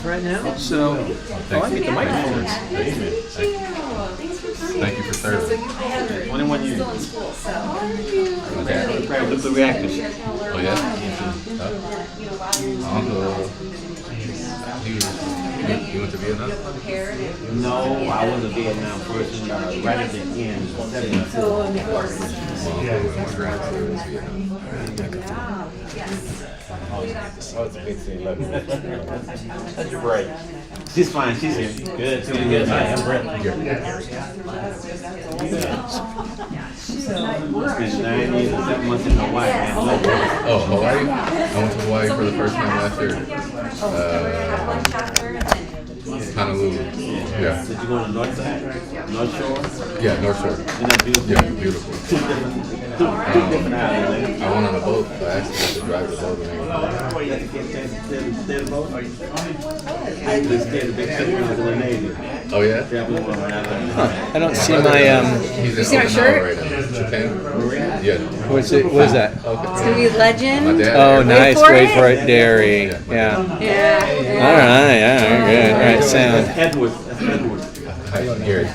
right now. So, I get the microphone. Thank you for serving. 21 years. Okay. Look the reactors. Oh yeah. Uncle, you went to Vietnam? No, I was a Vietnam person right at the end. 74. My grandfather was Vietnam. Oh, it's a big thing. That's your break. She's fine. She's here. Good. Doing good. Hi, I'm Brett. Spent 9 years and 7 months in Hawaii. Oh, Hawaii? I went to Hawaii for the first time last year. Honolulu. Yeah. Did you go to the north side? North Shore? Yeah, North Shore. Isn't that beautiful? Yeah, beautiful. Two different islands. I went on a boat. I actually got to drive the boat. Oh, you have to get a chance to stay the boat? I just stayed the big ship when I was in the Navy. Oh yeah? I don't see my He's in see my Okinawa shirt? right now. Japan? Yeah. what is that? It's gonna be Legend. My dad. Oh, nice. for Wait it. for it, dairy. Yeah. Yeah. All right. Yeah. Good. All right. Sound. Edward. That's Edward. Gary.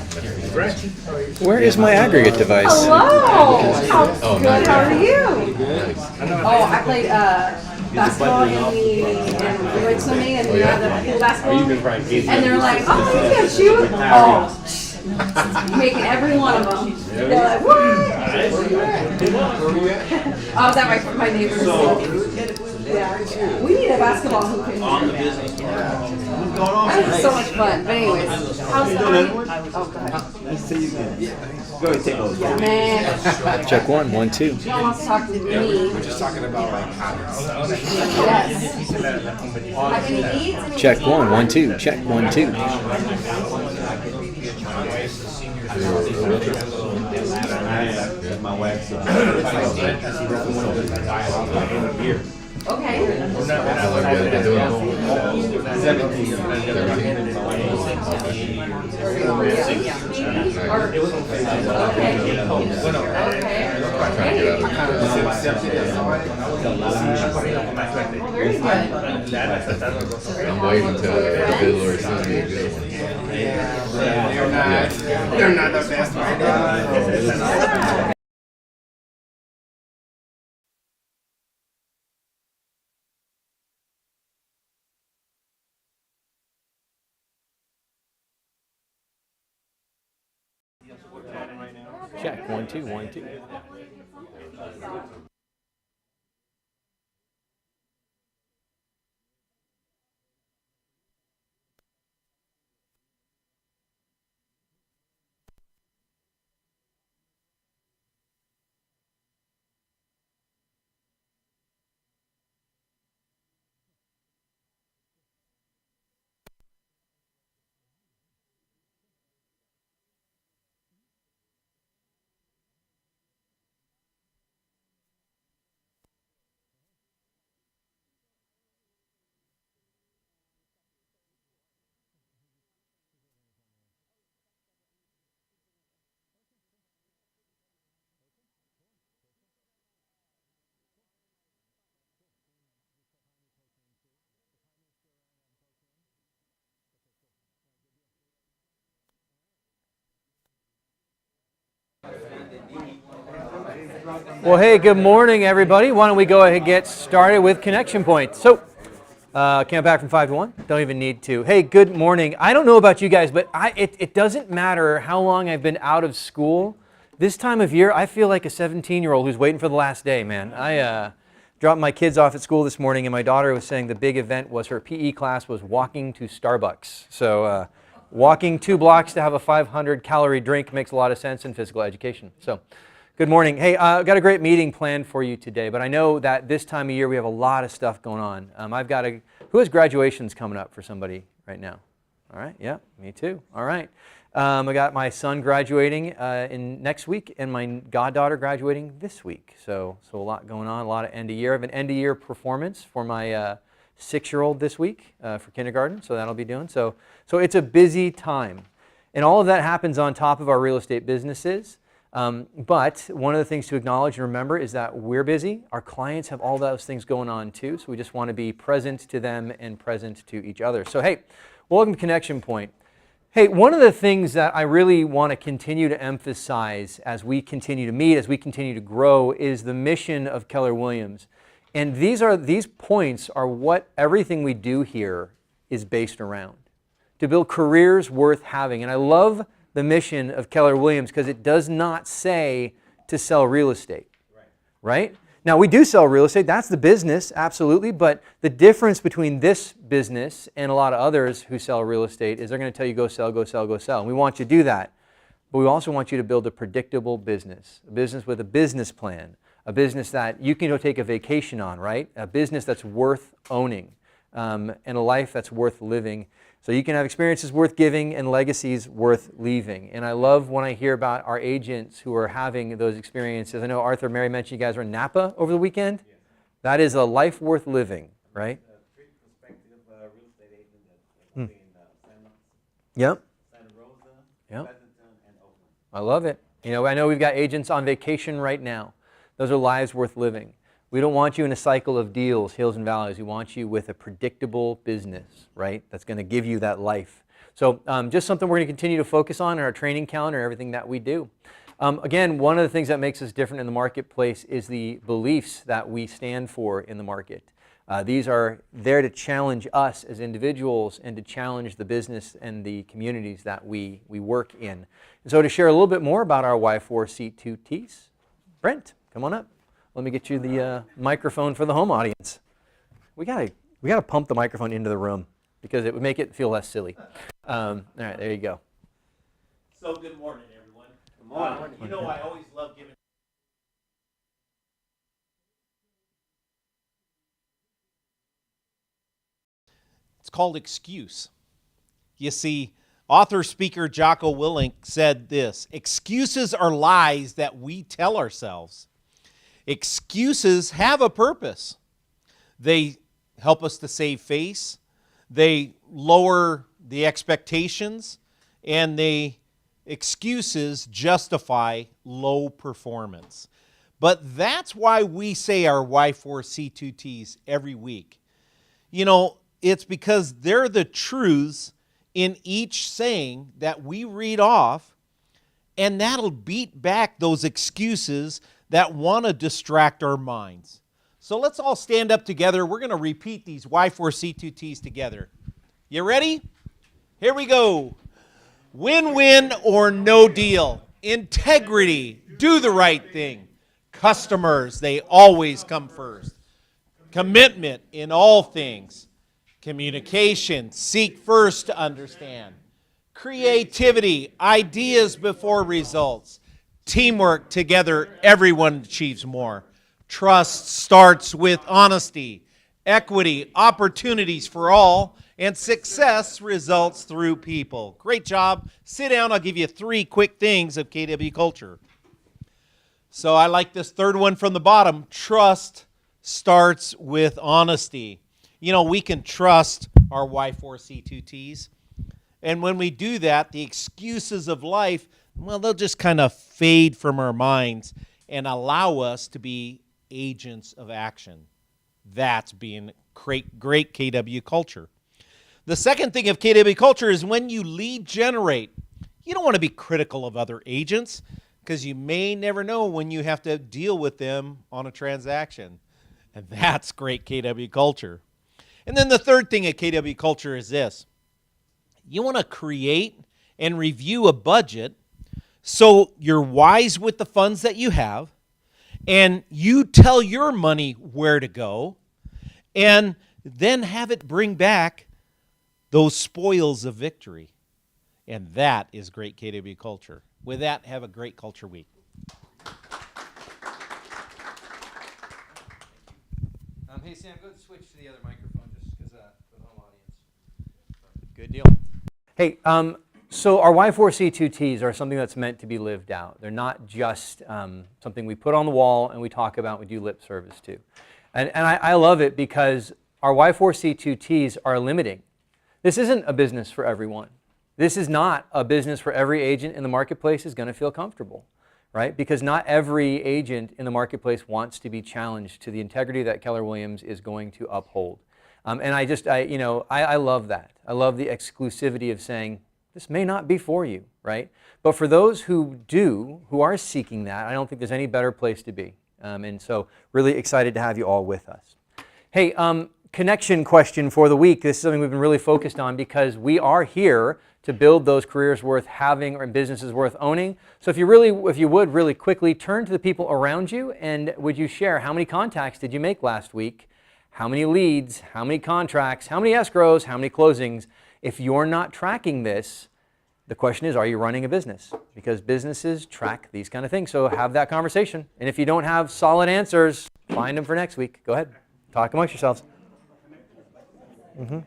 Where is my aggregate device? Hello. Oh, Good. nice. How are you? Nice. Oh, I played basketball and we went swimming and the pool basketball. And they're like, oh, you can shoot. Oh, making every one of them. They're like, what? I was at my neighbor's. Yeah. We need a basketball hoop in here. That was so much fun. But anyways, how's the Oh, God. Let's see you again. Go ahead, take those. Man, Check 1, 1, 2. you don't want to talk to me. We're just talking about like habits. Yes. Have any needs? Check 1, 1, 2. Check 1, 2. My wife said, Okay. How long you guys been doing it? 17. 17? I'm trying to get out of Very good. it. I'm waiting till the good Lord sends me a good one. They're not the best right now. Check 1, 2, 1, 2. Well, hey, good morning, everybody. Why don't we go ahead and get started with connection points. So, came back from 5 to 1. Don't even need to. Hey, good morning. I don't know about you guys, but it doesn't matter how long I've been out of school. This time of year, I feel like a 17-year-old who's waiting for the last day, man. I dropped my kids off at school this morning, and my daughter was saying the big event was her PE class was walking to Starbucks. So, walking 2 blocks to have a 500-calorie drink makes a lot of sense in physical education. So, good morning. Hey, I've got a great meeting planned for you today, but I know that this time of year we have a lot of stuff going on. Who has graduations coming up for somebody right now? All right, yeah, me too. All right. I got my son graduating in next week and my goddaughter graduating this week. So a lot going on, a lot of end of year. I have an end of year performance for my 6-year-old this week for kindergarten, so that'll be doing. So it's a busy time. And all of that happens on top of our real estate businesses. But one of the things to acknowledge and remember is that we're busy. Our clients have all those things going on too, so we just want to be present to them and present to each other. So hey, welcome to Connection Point. Hey, one of the things that I really want to continue to emphasize as we continue to meet, as we continue to grow, is the mission of Keller Williams. And these points are what everything we do here is based around. To build careers worth having. And I love the mission of Keller Williams because it does not say to sell real estate. Right? Now, we do sell real estate. That's the business, absolutely. But the difference between this business and a lot of others who sell real estate is they're going to tell you go sell, go sell, go sell. And we want you to do that. But we also want you to build a predictable business, a business with a business plan, a business that you can go take a vacation on, right? A business that's worth owning, and a life that's worth living. So you can have experiences worth giving and legacies worth leaving. And I love when I hear about our agents who are having those experiences. I know Arthur, Mary mentioned you guys were in Napa over the weekend. Yes. That is a life worth living, right? Three prospective real estate agent that's in Yep. Santa Rosa, Yep. Pleasanton, and Oakland. I love it. You know, I know we've got agents on vacation right now. Those are lives worth living. We don't want you in a cycle of deals, hills and valleys. We want you with a predictable business, right? That's going to give you that life. So just something we're going to continue to focus on in our training calendar, everything that we do. Again, one of the things that makes us different in the marketplace is the beliefs that we stand for in the market. These are there to challenge us as individuals and to challenge the business and the communities that we work in. And so to share a little bit more about our Y4C2Ts, Brent, come on up. Let me get you the microphone for the home audience. We gotta pump the microphone into the room because it would make it feel less silly. All right, there you go. So good morning, everyone. Good morning. You know, I always love giving. It's called excuse. You see, author, speaker Jocko Willink said this: excuses are lies that we tell ourselves. Excuses have a purpose. They help us to save face. They lower the expectations, and excuses justify low performance. But that's why we say our Y4C2Ts every week. You know, it's because they're the truths in each saying that we read off, and that'll beat back those excuses that want to distract our minds. So let's all stand up together. We're going to repeat these Y4C2Ts together. You ready? Here we go. Win-win or no deal. Integrity. Do the right thing. Customers, they always come first. Commitment in all things. Communication. Seek first to understand. Creativity. Ideas before results. Teamwork, together, everyone achieves more. Trust starts with honesty, equity, opportunities for all, and success results through people. Great job. Sit down. I'll give you 3 quick things of KW culture. So I like this third one from the bottom. Trust starts with honesty. You know, we can trust our Y4C2Ts. And when we do that, the excuses of life, well, they'll just kind of fade from our minds and allow us to be agents of action. That's being great KW culture. The second thing of KW culture is when you lead generate, you don't want to be critical of other agents because you may never know when you have to deal with them on a transaction. And that's great KW culture. And then the third thing of KW culture is this. You want to create and review a budget so you're wise with the funds that you have, and you tell your money where to go, and then have it bring back those spoils of victory. And that is great KW culture. With that, have a great culture week. Hey, Sam, go switch to the other microphone just because for the home audience. Good deal. Hey, so our Y4C2Ts are something that's meant to be lived out. They're not just something we put on the wall and we talk about, we do lip service to. And I love it because our Y4C2Ts are limiting. This isn't a business for everyone. This is not a business where every agent in the marketplace is going to feel comfortable, right? Because not every agent in the marketplace wants to be challenged to the integrity that Keller Williams is going to uphold. And I love that. I love the exclusivity of saying, this may not be for you, right? But for those who do, who are seeking that, I don't think there's any better place to be. And so really excited to have you all with us. Hey, connection question for the week. This is something we've been really focused on because we are here to build those careers worth having or businesses worth owning. So if you would really quickly turn to the people around you, and would you share how many contacts did you make last week? How many leads? How many contracts? How many escrows? How many closings? If you're not tracking this, the question is, are you running a business? Because businesses track these kind of things. So have that conversation. And if you don't have solid answers, find them for next week. Go ahead. Talk amongst yourselves. Mm-hmm.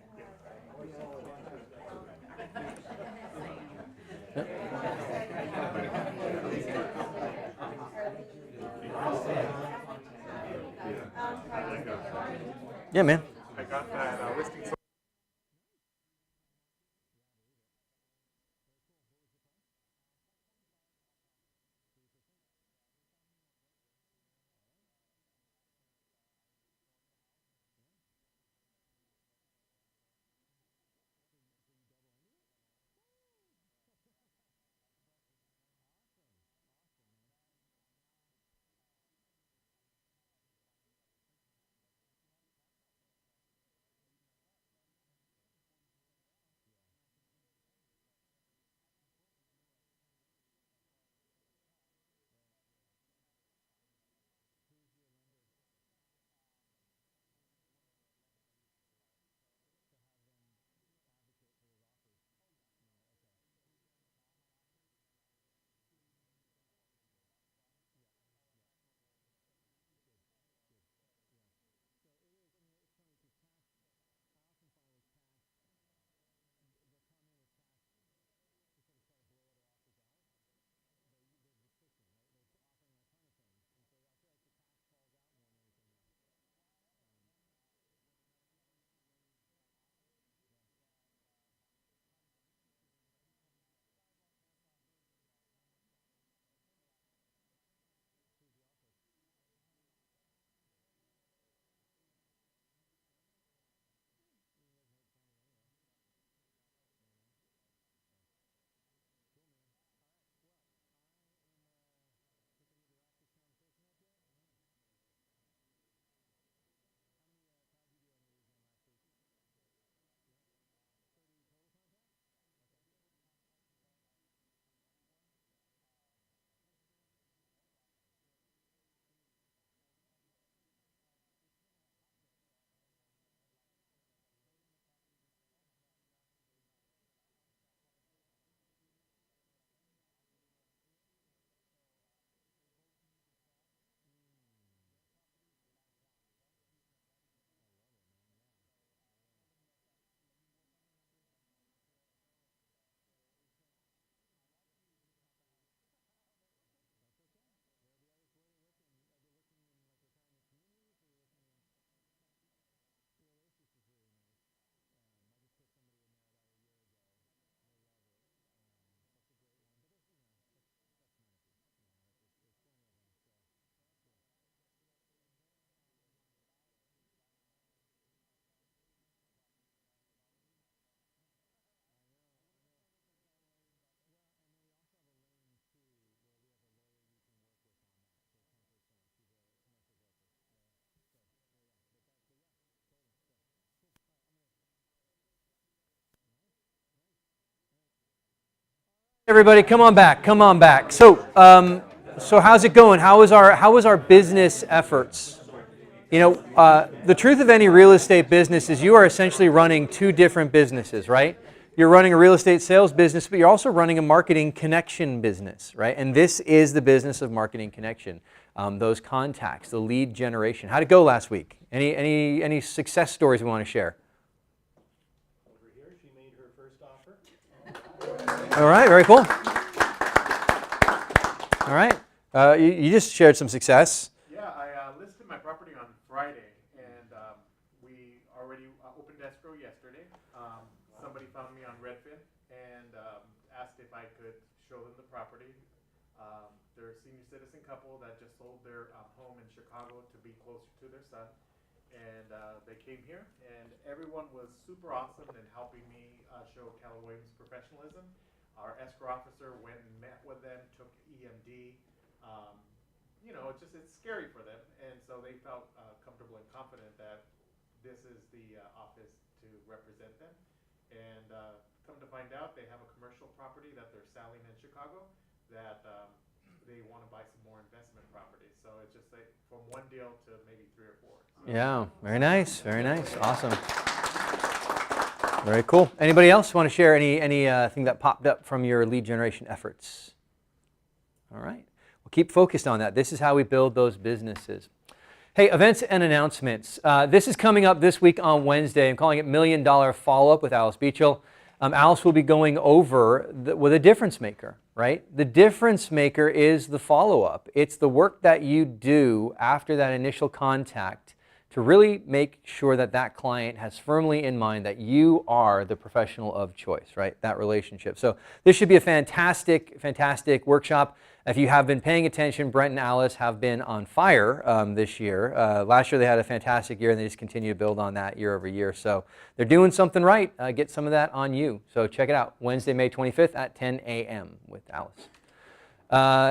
Yeah, man. I got that listing. Everybody, come on back. Come on back. So how's it going? How is our business efforts? The truth of any real estate business is you are essentially running two different businesses, right? You're running a real estate sales business, but you're also running a marketing connection business, right? And this is the business of marketing connection. Those contacts, the lead generation. How'd it go last week? Any success stories we want to share? Over here, she made her first offer. All right, very cool. All right, you just shared some success. Yeah, I listed my property on Friday, and we already opened escrow yesterday. Somebody found me on Redfin and asked if I could show them the property. they're a senior citizen couple that just sold their home in Chicago to be closer to their son. And they came here, and everyone was super awesome in helping me show Keller Williams' professionalism. Our escrow officer went and met with them, took EMD. You know, it's scary for them, and so they felt comfortable and confident that this is the office to represent them. And come to find out, they have a commercial property that they're selling in Chicago that they want to buy some more investment properties. So it's just like from one deal to maybe 3 or 4. So Yeah, very nice, very nice, awesome. Very cool. Anybody else want to share anything that popped up from your lead generation efforts? All right, well, keep focused on that. This is how we build those businesses. Hey, events and announcements. This is coming up this week on Wednesday. I'm calling it $1 Million Follow-Up with Alice Beachel. Alice will be going over with a difference maker, right? The difference maker is the follow-up. It's the work that you do after that initial contact to really make sure that that client has firmly in mind that you are the professional of choice, right? That relationship. So this should be a fantastic, fantastic workshop. If you have been paying attention, Brent and Alice have been on fire this year. Last year they had a fantastic year, and they just continue to build on that year over year. So they're doing something right. Get some of that on you. So check it out, Wednesday, May 25th at 10 a.m. with Alice.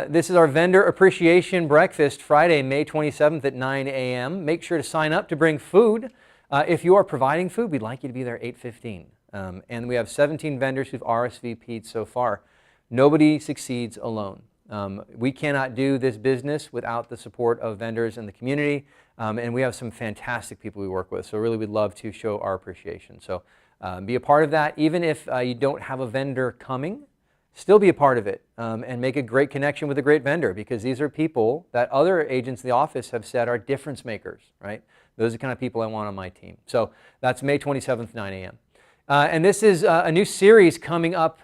This is our vendor appreciation breakfast, Friday, May 27th at 9 a.m. Make sure to sign up to bring food. If you are providing food, we'd like you to be there at 8:15. And we have 17 vendors who've RSVP'd so far. Nobody succeeds alone. We cannot do this business without the support of vendors in the community, and we have some fantastic people we work with, so really we'd love to show our appreciation. So be a part of that. Even if you don't have a vendor coming, still be a part of it and make a great connection with a great vendor, because these are people that other agents in the office have said are difference makers, right? Those are the kind of people I want on my team. So that's May 27th, 9 a.m. And this is a new series coming up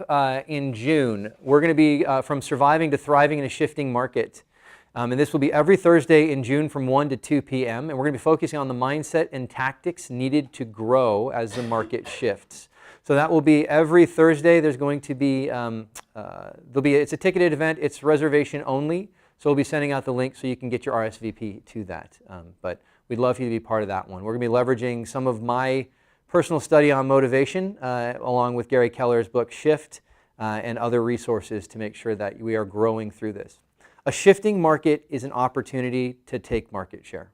in June. We're going to be from surviving to thriving in a shifting market. And this will be every Thursday in June from 1 to 2 p.m. And we're going to be focusing on the mindset and tactics needed to grow as the market shifts. So that will be every Thursday. There's going to be, it's a ticketed event. It's reservation only. So we'll be sending out the link so you can get your RSVP to that. But we'd love for you to be part of that one. We're going to be leveraging some of my personal study on motivation, along with Gary Keller's book, Shift, and other resources to make sure that we are growing through this. A shifting market is an opportunity to take market share,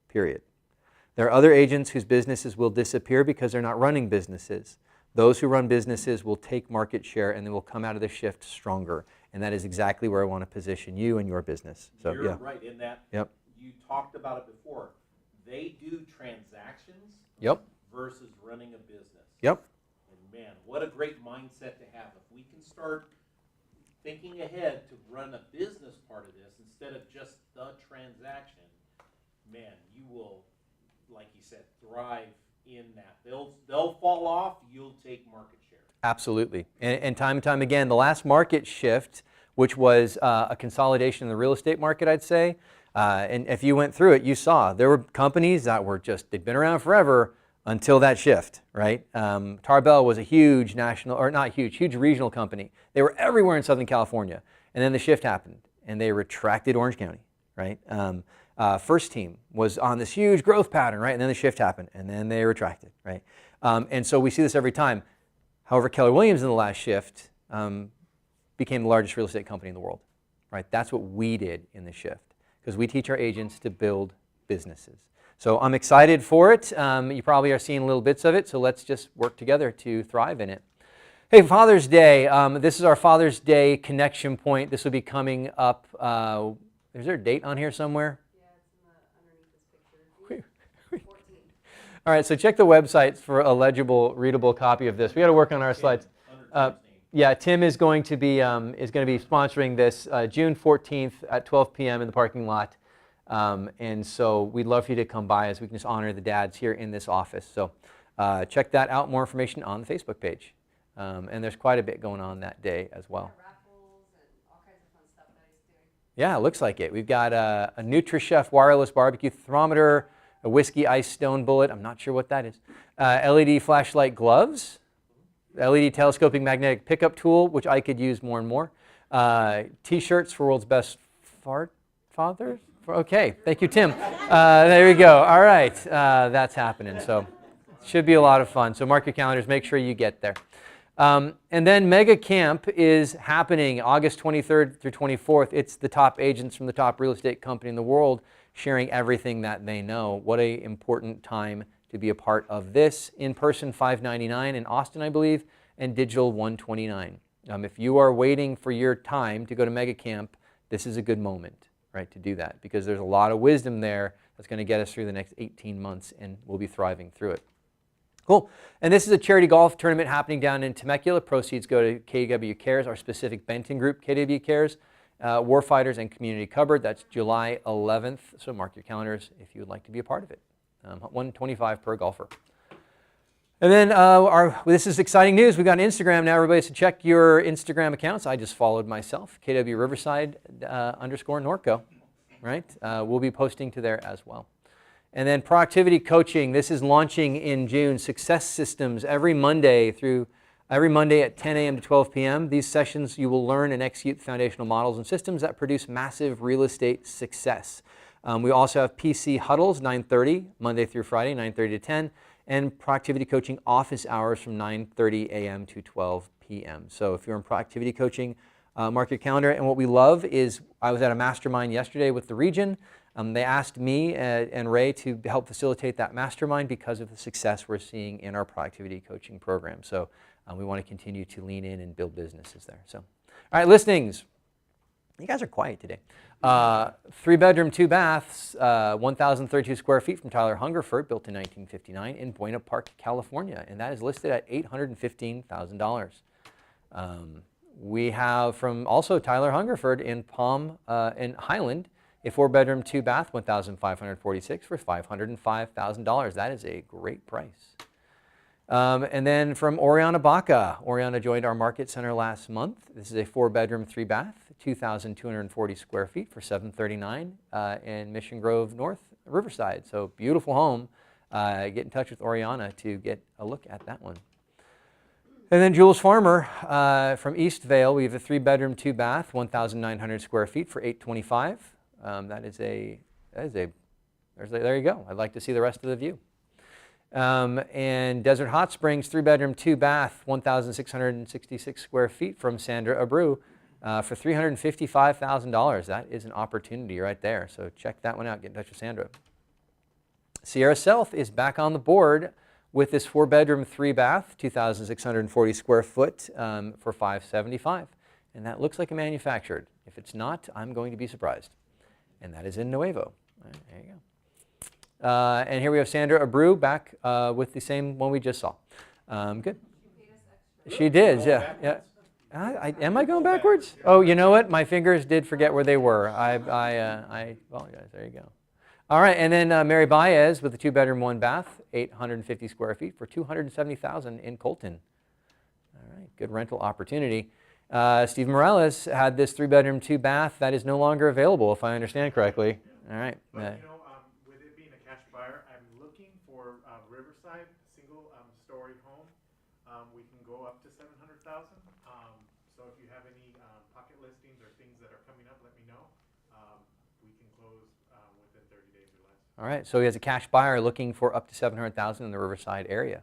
period. There are other agents whose businesses will disappear because they're not running businesses. Those who run businesses will take market share, and they will come out of the shift stronger. And that is exactly where I want to position you and your business. So, You're right in that. Yep. You talked about it before. They do transactions. Yep. Versus running a business. Yep. And man, what a great mindset to have. If we can start thinking ahead to run a business part of this instead of just the transaction, man, you will, like you said, thrive in that. They'll fall off, you'll take market share. Absolutely. And time and time again, the last market shift, which was a consolidation in the real estate market, I'd say, and if you went through it, you saw there were companies that were just, they'd been around forever, until that shift, right? Tarbell was a huge national, or not huge, huge regional company. They were everywhere in Southern California. And then the shift happened, and they retracted Orange County, right? First Team was on this huge growth pattern, right? And then the shift happened, and then they retracted, right? And so we see this every time. However, Keller Williams in the last shift became the largest real estate company in the world, right? That's what we did in the shift, because we teach our agents to build businesses. So I'm excited for it. You probably are seeing little bits of it, so let's just work together to thrive in it. Hey, Father's Day. This is our Father's Day connection point. This will be coming up. Is there a date on here somewhere? Yeah, it's underneath this picture. 14. All right, so check the website for a legible, readable copy of this. We got to work on our slides. Yeah, Tim is going to be sponsoring this June 14th at 12 p.m. in the parking lot. And so we'd love for you to come by, as we can just honor the dads here in this office. So check that out. More information on the Facebook page. And there's quite a bit going on that day as well. Raffles and all kinds of fun stuff that he's doing. Yeah, it looks like it. We've got a NutriChef wireless barbecue thermometer, a whiskey ice stone bullet. I'm not sure what that is. LED flashlight gloves, LED telescoping magnetic pickup tool, which I could use more and more. T-shirts for World's Best fathers? Okay, thank you, Tim. There you go. All right, that's happening. So should be a lot of fun. So mark your calendars. Make sure you get there. And then Mega Camp is happening August 23rd through 24th. It's the top agents from the top real estate company in the world sharing everything that they know. What an important time to be a part of this. In person, $599 in Austin, I believe, and digital, $129. If you are waiting for your time to go to Mega Camp, this is a good moment, right, to do that, because there's a lot of wisdom there that's going to get us through the next 18 months, and we'll be thriving through it. Cool. And this is a charity golf tournament happening down in Temecula. Proceeds go to KW Cares, our specific Benton group, KW Cares, Warfighters, and Community Cupboard. That's July 11th. So mark your calendars if you would like to be a part of it. $125 per golfer. And then this is exciting news. We've got Instagram now. Everybody, so check your Instagram accounts. I just followed myself, KW Riverside _ Norco. Right? We'll be posting to there as well. And then productivity coaching. This is launching in June. Success Systems every Monday at 10 a.m. to 12 p.m. These sessions you will learn and execute foundational models and systems that produce massive real estate success. We also have PC huddles, 9:30 Monday through Friday, 9:30 to 10, and productivity coaching office hours from 9:30 a.m. to 12 p.m. So if you're in productivity coaching, mark your calendar. And what we love is I was at a mastermind yesterday with the region. They asked me and Ray to help facilitate that mastermind because of the success we're seeing in our productivity coaching program. So we want to continue to lean in and build businesses there. So, all right, listings. You guys are quiet today. 3-bedroom, 2 baths, 1,032 square feet from Tyler Hungerford, built in 1959 in Buena Park, California, and that is listed at $815,000. We have from also Tyler Hungerford in Palm in Highland, a 4-bedroom, 2 bath, 1,546 for $505,000. That is a great price. And then from Oriana Baca. Oriana joined our market center last month. This is a 4-bedroom, 3 bath, 2,240 square feet for $739 in Mission Grove North, Riverside. So beautiful home. Get in touch with Oriana to get a look at that one. And then Jules Farmer from East Vale. We have a 3-bedroom, 2 bath, 1,900 square feet for $825. There you go. I'd like to see the rest of the view. And Desert Hot Springs, 3-bedroom, 2 bath, 1,666 square feet from Sandra Abreu for $355,000. That is an opportunity right there. So check that one out. Get in touch with Sandra. Sierra South is back on the board with this 4-bedroom, 3 bath, 2,640 square foot for $575. And that looks like a manufactured. If it's not, I'm going to be surprised. And that is in Nuevo. All right, there you go. And here we have Sandra Abreu back with the same one we just saw. Good. She did, yeah. Am I going backwards? Oh, you know what? My fingers did forget where they were. I apologize. There you go. All right, and then Mary Baez with a 2-bedroom, 1 bath, 850 square feet for $270,000 in Colton. All right, good rental opportunity. Steve Morales had this 3-bedroom, 2 bath that is no longer available, if I understand correctly. All right. But with it being a cash buyer, I'm looking for Riverside, single-story home. We can go up to $700,000. So if you have any pocket listings or things that are coming up, let me know. We can close within 30 days or less. All right. So he has a cash buyer looking for up to $700,000 in the Riverside area.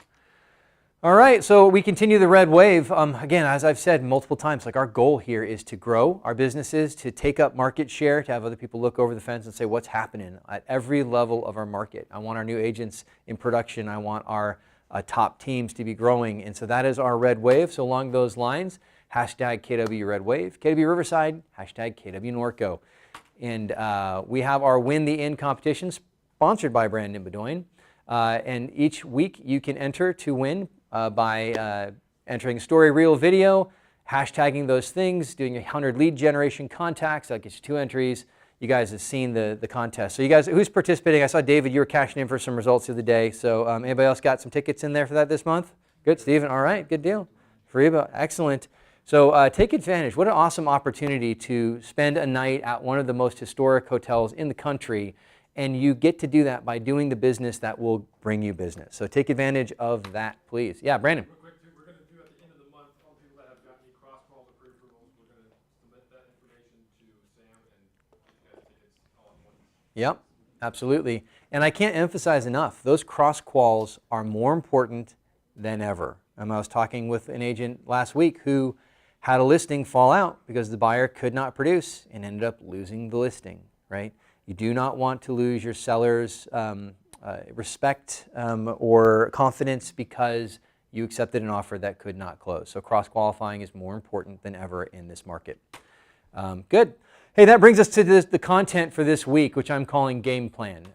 All right, so we continue the red wave. Again, as I've said multiple times, like our goal here is to grow our businesses, to take up market share, to have other people look over the fence and say what's happening at every level of our market. I want our new agents in production. I want our top teams to be growing. And so that is our red wave. So along those lines, hashtag KW Red Wave, KW Riverside, hashtag KW Norco. And we have our Win the In competition sponsored by Brandon Bedoin. And each week you can enter to win by entering story reel video, hashtagging those things, doing 100 lead generation contacts. That gets you 2 entries. You guys have seen the contest. So you guys, who's participating? I saw David, you were cashing in for some results the other day. So anybody else got some tickets in there for that this month? Good, Stephen. All right, good deal. Fariba, excellent. So take advantage. What an awesome opportunity to spend a night at one of the most historic hotels in the country. And you get to do that by doing the business that will bring you business. So take advantage of that, please. Yeah, Brandon. Real quick, too, we're going to do at the end of the month, all the people that have gotten any cross-calls or pre-approvals, we're going to submit that information to Sam and Yep, absolutely. And I can't emphasize enough, those cross-quals are more important than ever. I was talking with an agent last week who had a listing fall out because the buyer could not produce and ended up losing the listing, right? You do not want to lose your seller's respect or confidence because you accepted an offer that could not close. So cross-qualifying is more important than ever in this market. Good. Hey, that brings us to the content for this week, which I'm calling game plan.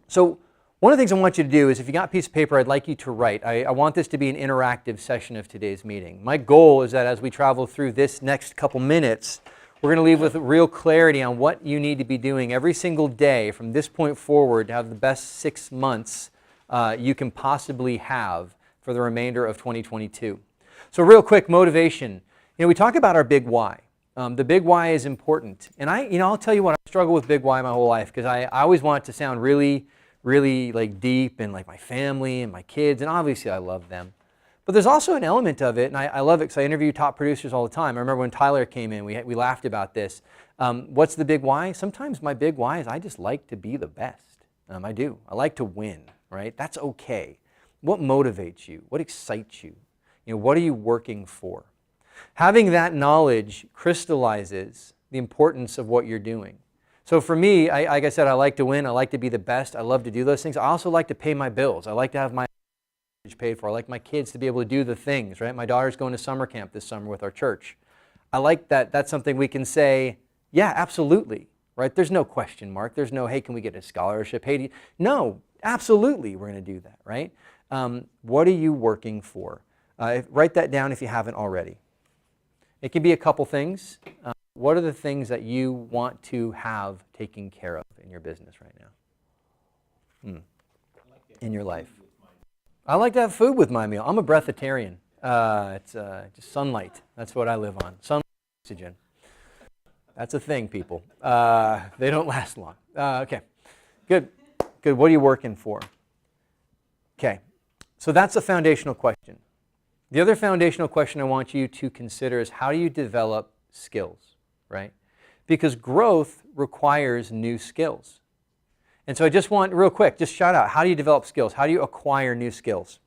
So one of the things I want you to do is, if you got a piece of paper, I'd like you to write. I want this to be an interactive session of today's meeting. My goal is that as we travel through this next couple minutes, we're going to leave with real clarity on what you need to be doing every single day from this point forward to have the best 6 months you can possibly have for the remainder of 2022. So real quick, motivation. We talk about our big why. The big why is important. And I'll tell you what, I struggle with big why my whole life because I always want it to sound really, really like deep and like my family and my kids, and obviously I love them. But there's also an element of it, and I love it because I interview top producers all the time. I remember when Tyler came in, we laughed about this. What's the big why? Sometimes my big why is I just like to be the best. I do. I like to win, right? That's okay. What motivates you? What excites you? What are you working for? Having that knowledge crystallizes the importance of what you're doing. So for me, like I said, I like to win. I like to be the best. I love to do those things. I also like to pay my bills. I like to have my paid for. I like my kids to be able to do the things, right? My daughter's going to summer camp this summer with our church. I like that. That's something we can say, yeah, absolutely, right? There's no question mark. There's no, hey, can we get a scholarship? Hey, no, absolutely, we're going to do that, right? What are you working for? Write that down if you haven't already. It can be a couple things. What are the things that you want to have taken care of in your business right now? In your life? I like to have food with my meal. I'm a breatharian. It's just sunlight. That's what I live on. Sunlight, oxygen. That's a thing, people. They don't last long. Okay, good. Good. What are you working for? Okay, so that's a foundational question. The other foundational question I want you to consider is, how do you develop skills, right? Because growth requires new skills. And so I just want, real quick, just shout out, how do you develop skills? How do you acquire new skills?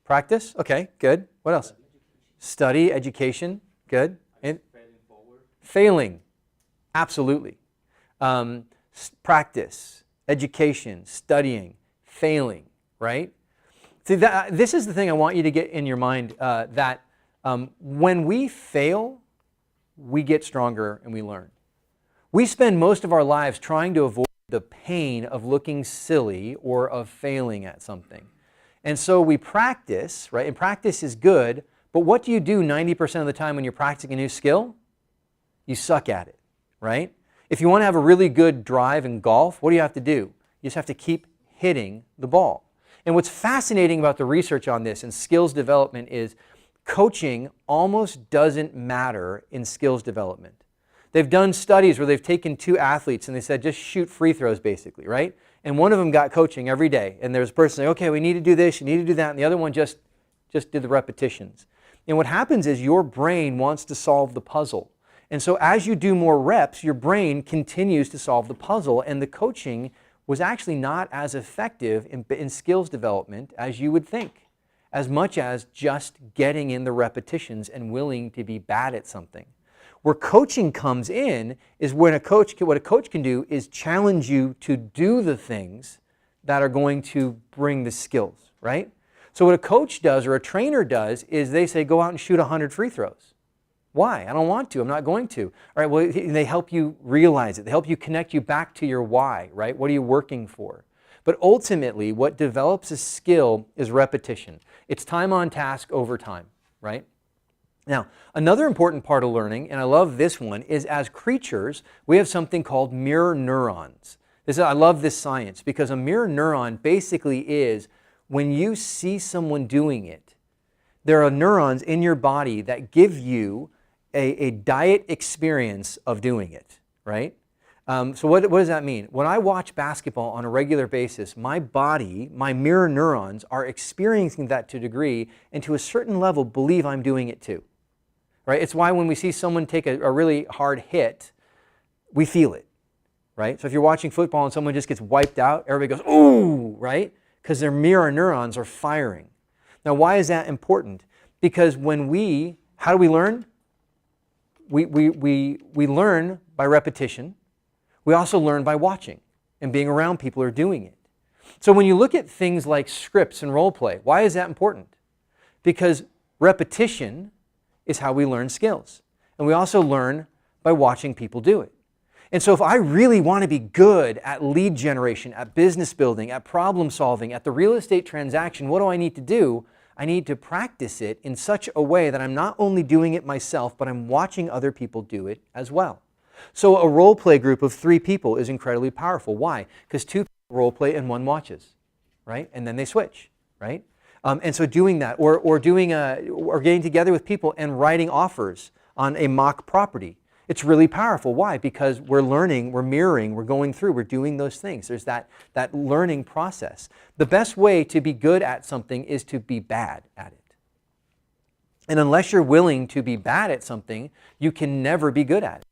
Practice? Okay, good. What else? Study, education, good. And failing, absolutely. Practice, education, studying, failing, right? See, this is the thing I want you to get in your mind, that when we fail, we get stronger and we learn. We spend most of our lives trying to avoid the pain of looking silly or of failing at something. And so we practice, right? And practice is good, but what do you do 90% of the time when you're practicing a new skill? You suck at it, right? If you want to have a really good drive in golf, what do you have to do? You just have to keep hitting the ball. And what's fascinating about the research on this and skills development is coaching almost doesn't matter in skills development. They've done studies where they've taken two athletes and they said, just shoot free throws basically, right? And one of them got coaching every day. And there's a person saying, okay, we need to do this, you need to do that. And the other one just did the repetitions. And what happens is your brain wants to solve the puzzle. And so as you do more reps, your brain continues to solve the puzzle. And the coaching was actually not as effective in skills development as you would think, as much as just getting in the repetitions and willing to be bad at something. Where coaching comes in is when what a coach can do is challenge you to do the things that are going to bring the skills, right? So what a coach does or a trainer does is they say, go out and shoot 100 free throws. Why? I don't want to. I'm not going to. All right, well, they help you realize it. They help you connect you back to your why, right? What are you working for? But ultimately, what develops a skill is repetition. It's time on task over time, right? Now, another important part of learning, and I love this one, is as creatures, we have something called mirror neurons. I love this science because a mirror neuron basically is when you see someone doing it, there are neurons in your body that give you a diet experience of doing it, right? So what does that mean? When I watch basketball on a regular basis, my body, my mirror neurons are experiencing that to a degree and to a certain level believe I'm doing it too. Right? It's why when we see someone take a really hard hit, we feel it, right? So if you're watching football and someone just gets wiped out, everybody goes, ooh, right? Because their mirror neurons are firing. Now, why is that important? Because how do we learn? We learn by repetition. We also learn by watching and being around people who are doing it. So when you look at things like scripts and role play, why is that important? Because repetition is how we learn skills. And we also learn by watching people do it. And so if I really want to be good at lead generation, at business building, at problem solving, at the real estate transaction, what do I need to do? I need to practice it in such a way that I'm not only doing it myself, but I'm watching other people do it as well. So a role play group of 3 people is incredibly powerful. Why? Because 2 people role play and 1 watches, right? And then they switch, right? And so doing that, or getting together with people and writing offers on a mock property, it's really powerful. Why? Because we're learning, we're mirroring, we're going through, we're doing those things. There's that learning process. The best way to be good at something is to be bad at it. And unless you're willing to be bad at something, you can never be good at it.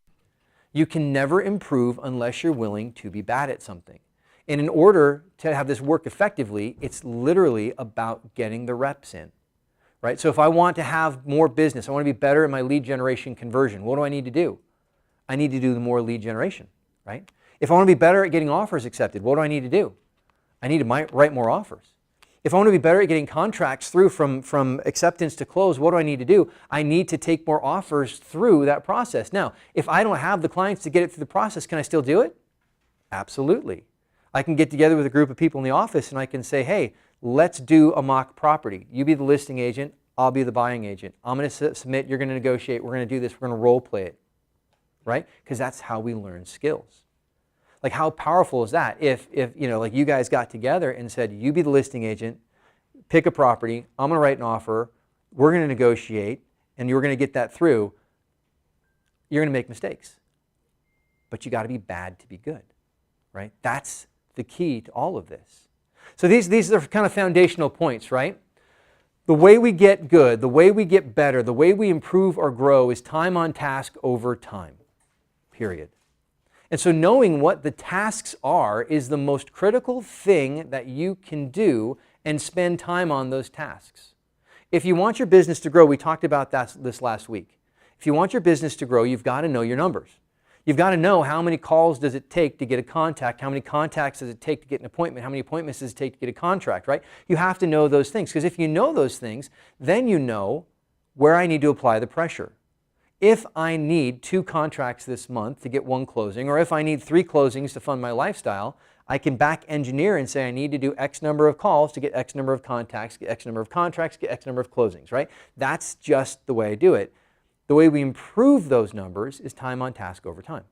You can never improve unless you're willing to be bad at something. And in order to have this work effectively, it's literally about getting the reps in. Right? So if I want to have more business, I want to be better at my lead generation conversion, what do I need to do? I need to do more lead generation, right? If I want to be better at getting offers accepted, what do I need to do? I need to write more offers. If I want to be better at getting contracts through from acceptance to close, what do I need to do? I need to take more offers through that process. Now, if I don't have the clients to get it through the process, can I still do it? Absolutely. I can get together with a group of people in the office and I can say, hey, let's do a mock property. You be the listing agent, I'll be the buying agent. I'm going to submit, you're going to negotiate, we're going to do this, we're going to role play it, right? Because that's how we learn skills. Like how powerful is that if like you guys got together and said, you be the listing agent, pick a property, I'm going to write an offer, we're going to negotiate, and you're going to get that through. You're going to make mistakes. But you got to be bad to be good, right? That's the key to all of this. So these are kind of foundational points, right? The way we get good, the way we get better, the way we improve or grow is time on task over time, period. And so knowing what the tasks are is the most critical thing that you can do and spend time on those tasks. If you want your business to grow, we talked about this last week. If you want your business to grow, you've got to know your numbers. You've got to know how many calls does it take to get a contact, how many contacts does it take to get an appointment, how many appointments does it take to get a contract, right? You have to know those things, because if you know those things, then you know where I need to apply the pressure. If I need 2 contracts this month to get 1 closing, or if I need 3 closings to fund my lifestyle, I can back engineer and say I need to do X number of calls to get X number of contacts, get X number of contracts, get X number of closings, right? That's just the way I do it. The way we improve those numbers is time on task over time.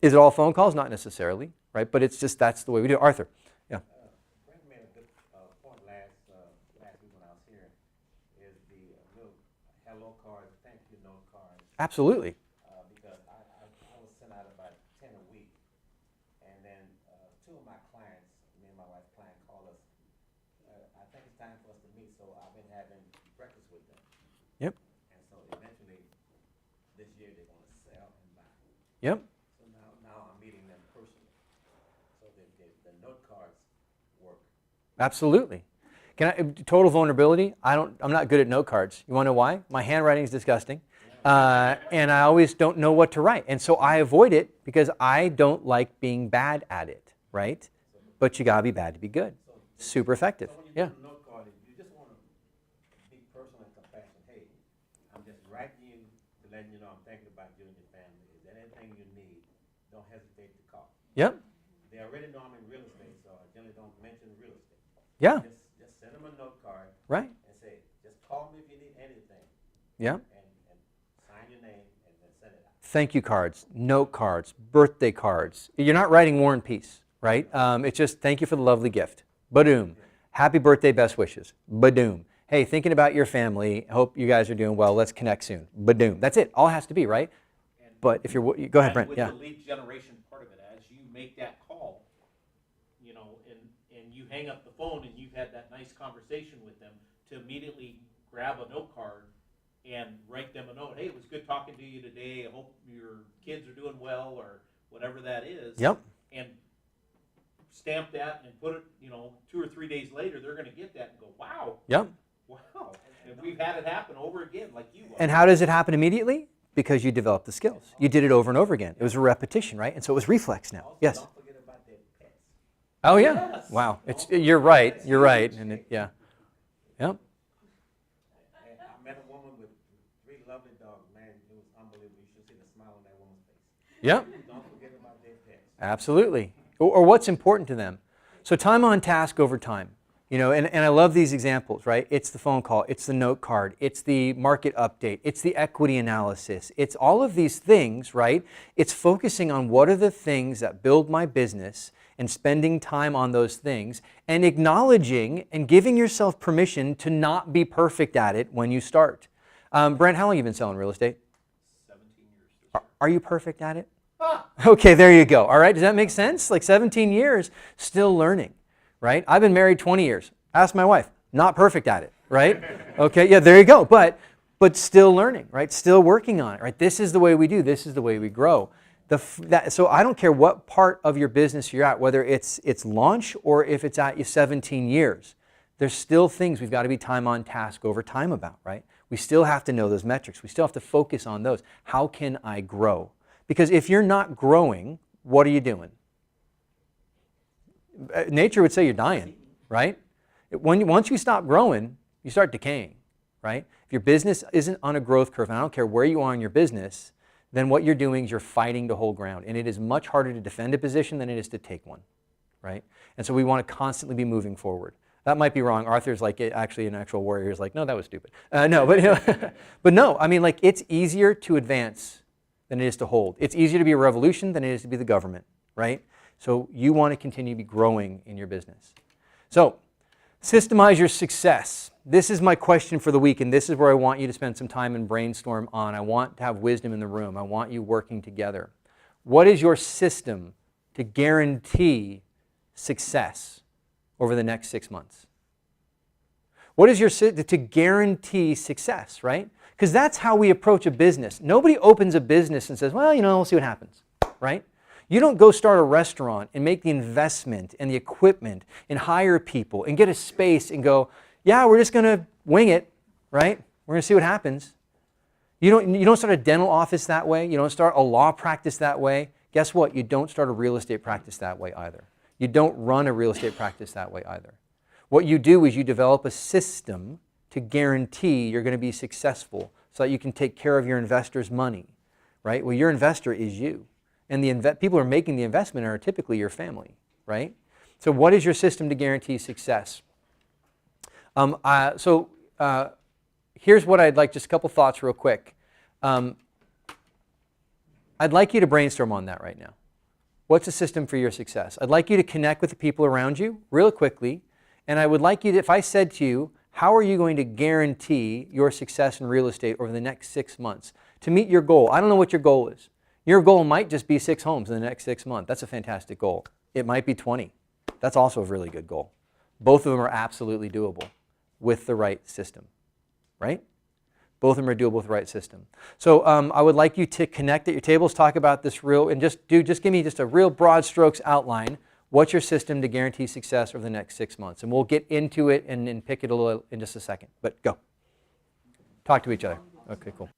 Is it all phone calls? Not necessarily, right? But it's just that's the way we do it. Arthur, yeah. Frank made a good point last week when I was here, is the little hello cards, thank you note cards. Absolutely. Because I was sent out about 10 a week, and then 2 of my clients, me and my wife's client, called us. I think it's time for us to meet, so I've been having breakfast with them. Yep. And so eventually, this year they're going to sell and buy. Yep. So now I'm meeting them personally. So the note cards work. Absolutely. Total vulnerability, I'm not good at note cards. You want to know why? My handwriting is disgusting. And I always don't know what to write. And so I avoid it because I don't like being bad at it, right? But you got to be bad to be good. Super effective. So when you Yeah. do a note card, you just want to be personal and compassionate. Hey, I'm just writing you to let you know I'm thinking about you and your family. Is there anything you need? Don't hesitate to call. Yep. They already know I'm in real estate, so I generally don't mention real estate. Yeah. Just send them a note card Right. and say, just call me if you need anything. Yeah. And sign your name and then send it out. Thank you cards, note cards, birthday cards. You're not writing War and Peace, right? It's just thank you for the lovely gift. Ba-doom. Happy birthday, best wishes. Ba-doom. Hey, thinking about your family. Hope you guys are doing well. Let's connect soon. Ba-doom. That's it. All it has to be, right? But if you're, go ahead, Brent. With Yeah. the lead generation part of it, as you make that call, and you hang up the phone and you've had that nice conversation with them, to immediately grab a note card and write them a note. Hey, it was good talking to you today. I hope your kids are doing well, or whatever that is. Yep. And stamp that and put it, 2 or 3 days later, they're going to get that and go, wow. Yep. Wow. And we've had it happen over again, like you are. And how does it happen immediately? Because you developed the skills. You did it over and over again. It was a repetition, right? And so it was reflex now. Also, Yes. don't forget about their pets. Oh yeah. Yes. Wow. You're right. You're right. And yeah. Yep. I met a woman with 3 lovely dogs. Man, it was unbelievable. You should see the smile on that woman's face. Yep. Don't forget about their pets. Absolutely. Or what's important to them. So time on task over time. And I love these examples, right? It's the phone call, it's the note card, it's the market update, it's the equity analysis, it's all of these things, right? It's focusing on what are the things that build my business and spending time on those things and acknowledging and giving yourself permission to not be perfect at it when you start. Brent, how long have you been selling real estate? 17 years. Are you perfect at it? Okay, there you go. All right, does that make sense? Like 17 years, still learning. Right? I've been married 20 years. Ask my wife. Not perfect at it, right? Okay, yeah, there you go. But still learning, right? Still working on it, right? This is the way we do. This is the way we grow. So I don't care what part of your business you're at, whether it's launch or if it's at you 17 years. There's still things we've got to be time on task over time about, right? We still have to know those metrics. We still have to focus on those. How can I grow? Because if you're not growing, what are you doing? Nature would say you're dying, right? Once you stop growing, you start decaying, right? If your business isn't on a growth curve, and I don't care where you are in your business, then what you're doing is you're fighting to hold ground. And it is much harder to defend a position than it is to take one, right? And so we want to constantly be moving forward. That might be wrong. Arthur's like, actually an actual warrior is like, no, that was stupid. No, but, but no, I mean, like, it's easier to advance than it is to hold. It's easier to be a revolution than it is to be the government, right? So you want to continue to be growing in your business. So systemize your success. This is my question for the week, and this is where I want you to spend some time and brainstorm on. I want to have wisdom in the room. I want you working together. What is your system to guarantee success over the next 6 months? What is your system to guarantee success, right? Because that's how we approach a business. Nobody opens a business and says, well, we'll see what happens, right? You don't go start a restaurant and make the investment and the equipment and hire people and get a space and go, yeah, we're just going to wing it, right? We're going to see what happens. You don't start a dental office that way. You don't start a law practice that way. Guess what? You don't start a real estate practice that way either. You don't run a real estate practice that way either. What you do is you develop a system to guarantee you're going to be successful so that you can take care of your investors' money, right? Well, your investor is you. And the people who are making the investment are typically your family, right? So what is your system to guarantee success? Here's what I'd like, just a couple thoughts real quick. I'd like you to brainstorm on that right now. What's a system for your success? I'd like you to connect with the people around you real quickly. And I would like you to, if I said to you, how are you going to guarantee your success in real estate over the next 6 months to meet your goal? I don't know what your goal is. Your goal might just be 6 homes in the next 6 months. That's a fantastic goal. It might be 20. That's also a really good goal. Both of them are absolutely doable with the right system, right? Both of them are doable with the right system. So I would like you to connect at your tables, talk about this and just give me just a real broad strokes outline. What's your system to guarantee success over the next 6 months? And we'll get into it and pick it a little in just a second. But go. Talk to each other. Okay, cool.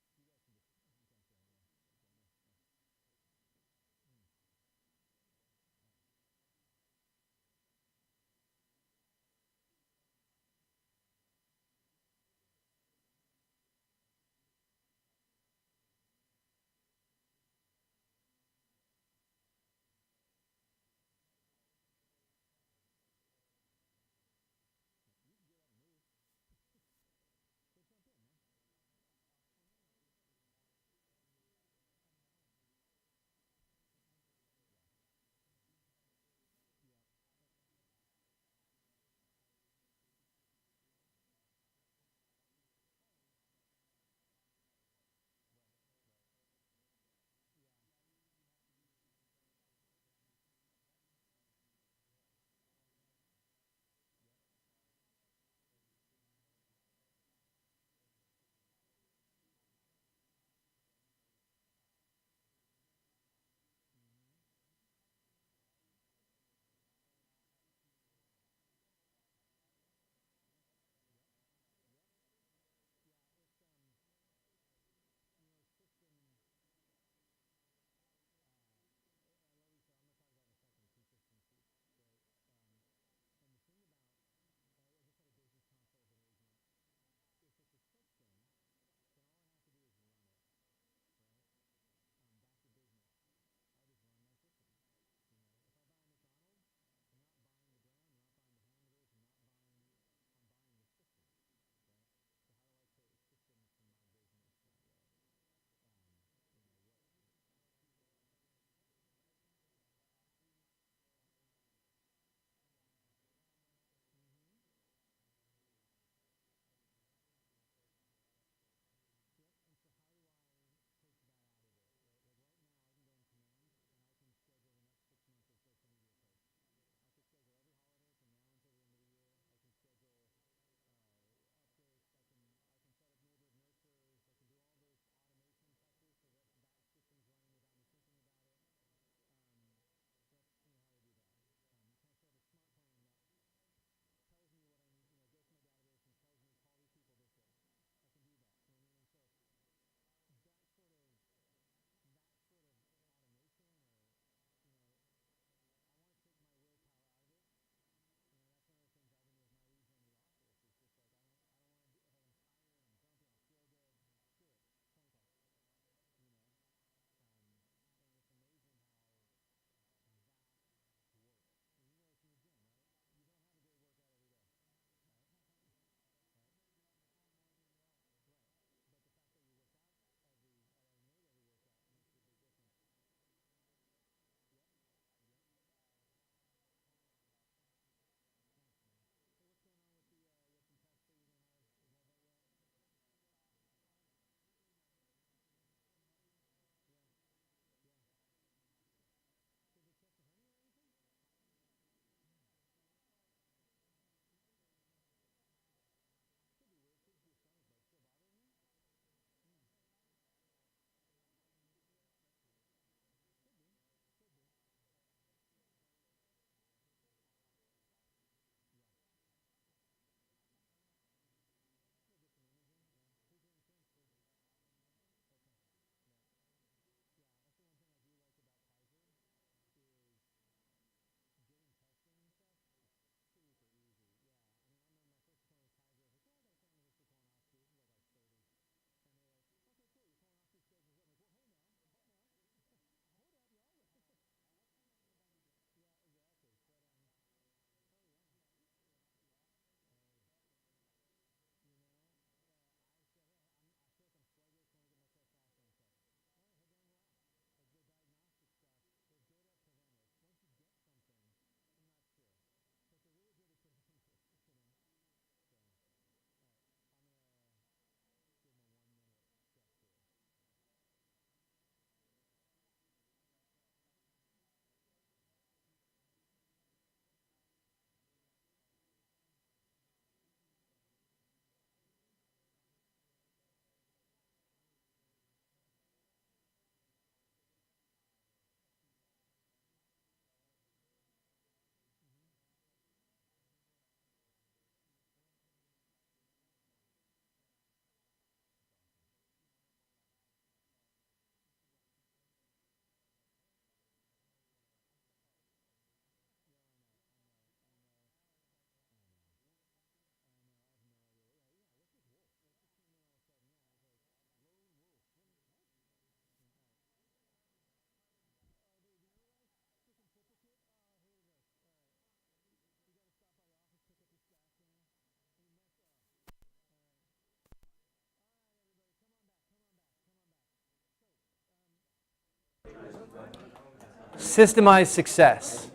Systemized success.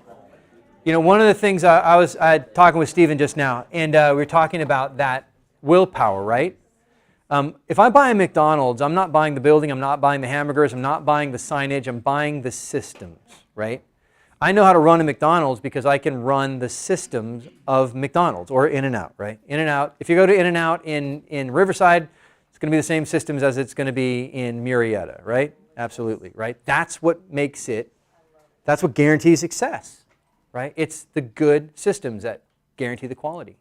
You know, one of the things I was talking with Stephen just now, and we were talking about that willpower, right? If I buy a McDonald's, I'm not buying the building, I'm not buying the hamburgers, I'm not buying the signage, I'm buying the systems, right? I know how to run a McDonald's because I can run the systems of McDonald's or In-N-Out, right? In-N-Out, if you go to In-N-Out in Riverside, it's going to be the same systems as it's going to be in Murrieta, right? Absolutely, right? That's what makes it, that's what guarantees success, right? It's the good systems that guarantee the quality.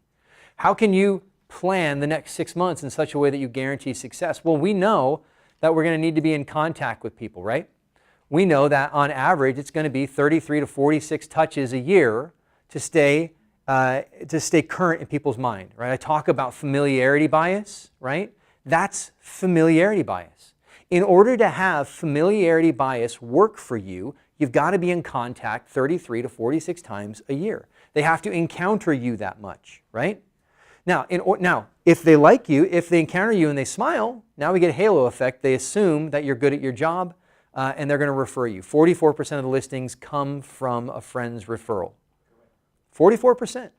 How can you plan the next 6 months in such a way that you guarantee success? Well, we know that we're going to need to be in contact with people, right? We know that on average it's going to be 33 to 46 touches a year to stay current in people's mind, right? I talk about familiarity bias, right? That's familiarity bias. In order to have familiarity bias work for you, you've got to be in contact 33 to 46 times a year. They have to encounter you that much, right? Now, if they like you, if they encounter you and they smile, now we get a halo effect. They assume that you're good at your job, and they're going to refer you. 44% of the listings come from a friend's referral. 44%,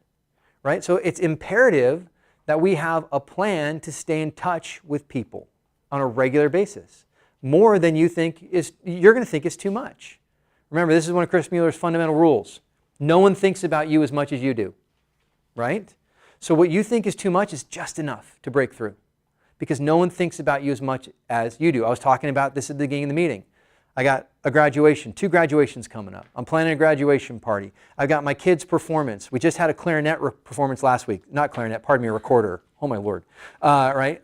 right? So it's imperative that we have a plan to stay in touch with people on a regular basis, more than you're going to think is too much. Remember, this is one of Chris Mueller's fundamental rules. No one thinks about you as much as you do, right? So what you think is too much is just enough to break through, because no one thinks about you as much as you do. I was talking about this at the beginning of the meeting. I got a graduation, 2 graduations coming up. I'm planning a graduation party. I've got my kids' performance. We just had a clarinet performance last week. Not clarinet, pardon me, a recorder. Oh my Lord. Right?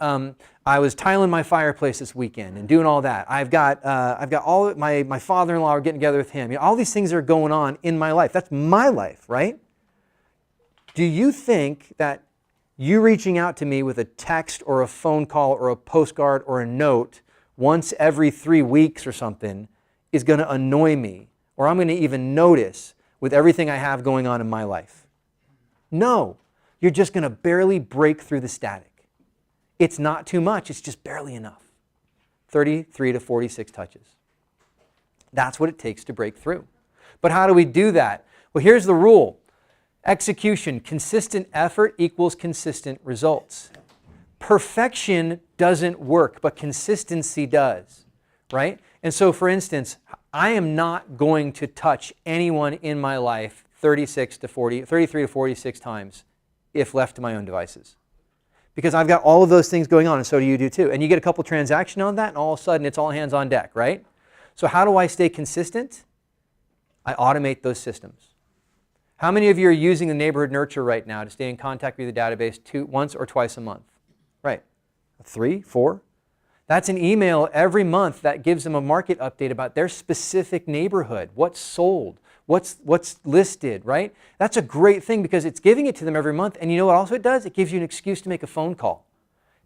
I was tiling my fireplace this weekend and doing all that. I've got all my father-in-law are getting together with him. You know, all these things are going on in my life. That's my life, right? Do you think that you reaching out to me with a text or a phone call or a postcard or a note once every 3 weeks or something is going to annoy me, or I'm going to even notice with everything I have going on in my life? No, you're just going to barely break through the static. It's not too much, it's just barely enough. 33 to 46 touches. That's what it takes to break through. But how do we do that? Well, here's the rule. Execution, consistent effort equals consistent results. Perfection doesn't work, but consistency does, right? And so, for instance, I am not going to touch anyone in my life 33 to 46 times if left to my own devices. Because I've got all of those things going on, and so do you too. And you get a couple transactions on that, and all of a sudden it's all hands on deck, right? So how do I stay consistent? I automate those systems. How many of you are using the neighborhood nurture right now to stay in contact with the database once or twice a month? Right. 3, 4? That's an email every month that gives them a market update about their specific neighborhood, what's sold, what's listed, right? That's a great thing because it's giving it to them every month. And you know what also it does? It gives you an excuse to make a phone call.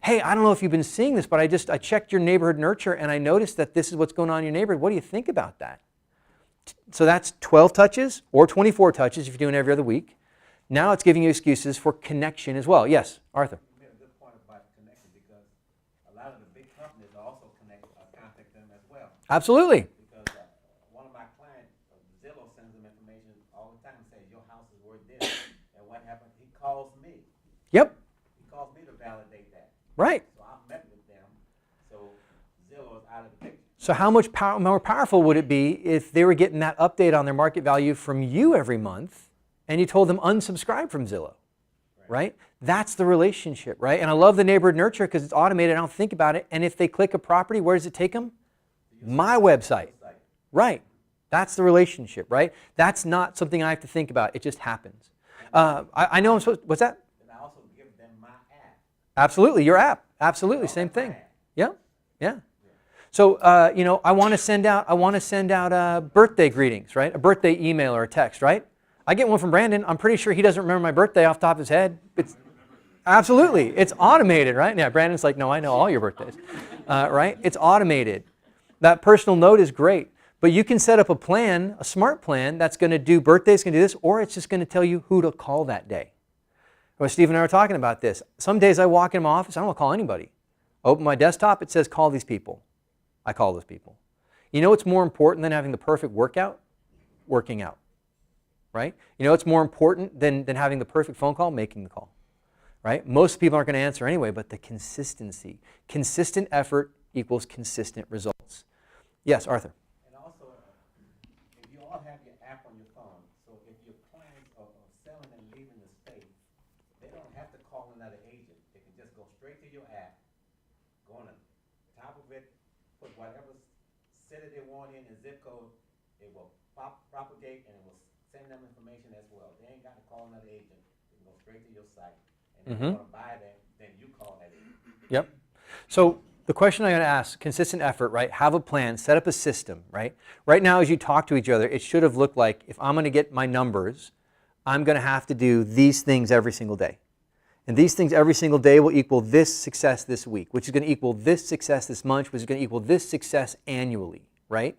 Hey, I don't know if you've been seeing this, but I checked your neighborhood nurture and I noticed that this is what's going on in your neighborhood. What do you think about that? So that's 12 touches or 24 touches if you're doing every other week. Now it's giving you excuses for connection as well. Yes, Arthur. You made a good point about connection because a lot of the big companies also contact them as well. Absolutely. Because one of my clients, Zillow, sends them information all the time and says, your house is worth this. And what happened? He calls me. Yep. He calls me to validate that. Right. So I met with them. So Zillow is out of the picture. So how much more powerful would it be if they were getting that update on their market value from you every month and you told them unsubscribe from Zillow, right? That's the relationship, right? And I love the neighborhood nurture because it's automated. I don't think about it. And if they click a property, where does it take them? My website, right? That's the relationship, right? That's not something I have to think about. It just happens. I know I'm supposed, what's that? And I also give them my app. Absolutely, your app. Absolutely, same thing. Yeah, yeah. So, I want to send out birthday greetings, right? A birthday email or a text, right? I get one from Brandon. I'm pretty sure he doesn't remember my birthday off the top of his head. Absolutely. It's automated, right? Yeah, Brandon's like, no, I know all your birthdays, right? It's automated. That personal note is great. But you can set up a plan, a smart plan, that's going to do birthdays, going to do this, or it's just going to tell you who to call that day. Well, Steve and I were talking about this. Some days I walk in my office, I don't want to call anybody. Open my desktop, it says call these people. I call those people. You know what's more important than having the perfect workout? working out, right? You know what's more important than having the perfect phone call? Making the call, right? Most people aren't going to answer anyway, but the consistency. Consistent effort equals consistent results. Yes, Arthur. And also, if you all have your app on your phone, so if your clients are selling and leaving the state, they don't have to call another agent. They can just go straight to your app, go on the top of it, put whatever city they want in and zip code, it will propagate and it will send them information as well. They ain't got to call another agent. They can go straight to your site. And if you want to buy that, then you call that agent. Yep. So the question I got to ask, consistent effort, right? Have a plan, set up a system, right? Right now as you talk to each other, it should have looked like if I'm going to get my numbers, I'm going to have to do these things every single day. And these things every single day will equal this success this week, which is going to equal this success this month, which is going to equal this success annually, right?